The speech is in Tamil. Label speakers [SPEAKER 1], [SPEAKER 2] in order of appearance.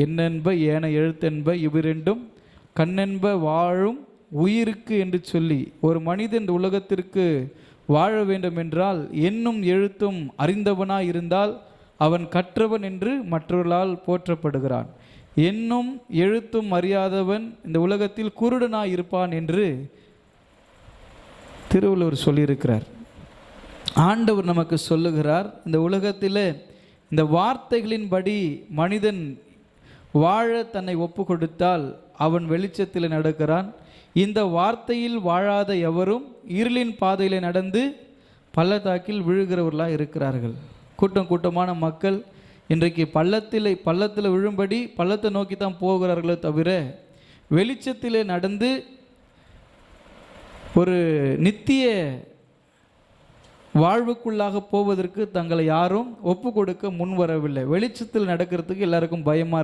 [SPEAKER 1] எண்ணென்ப ஏன எழுத்தென்ப இவ்விரண்டும் கண்ணென்ப வாழும் உயிருக்கு என்று சொல்லி, ஒரு மனிதன் இந்த உலகத்திற்கு வாழ வேண்டும் என்றால் எண்ணும் எழுத்தும் அறிந்தவனாய் இருந்தால் அவன் கற்றவன் என்று மற்றவர்களால் போற்றப்படுகிறான். எண்ணும் எழுத்தும் அறியாதவன் இந்த உலகத்தில் குருடனாய் இருப்பான் என்று திருவள்ளுவர் சொல்லியிருக்கிறார். ஆண்டவர் நமக்கு சொல்லுகிறார், இந்த உலகத்தில் இந்த வார்த்தைகளின்படி மனிதன் வாழ தன்னை ஒப்பு கொடுத்தால் அவன் வெளிச்சத்தில் நடக்கிறான். இந்த வார்த்தையில் வாழாத எவரும் இருளின் பாதையில் நடந்து பள்ளத்தாக்கில் விழுகிறவர்களாக இருக்கிறார்கள். கூட்டம் கூட்டமான மக்கள் இன்றைக்கு பள்ளத்தில் விழும்படி பள்ளத்தை நோக்கி தான் போகிறார்களே தவிர வெளிச்சத்திலே நடந்து ஒரு நித்திய வாழ்வுக்குள்ளாக போவதற்கு தங்களை யாரும் ஒப்பு கொடுக்க முன் வரவில்லை. வெளிச்சத்தில் நடக்கிறதுக்கு எல்லாருக்கும் பயமாக இருக்கு.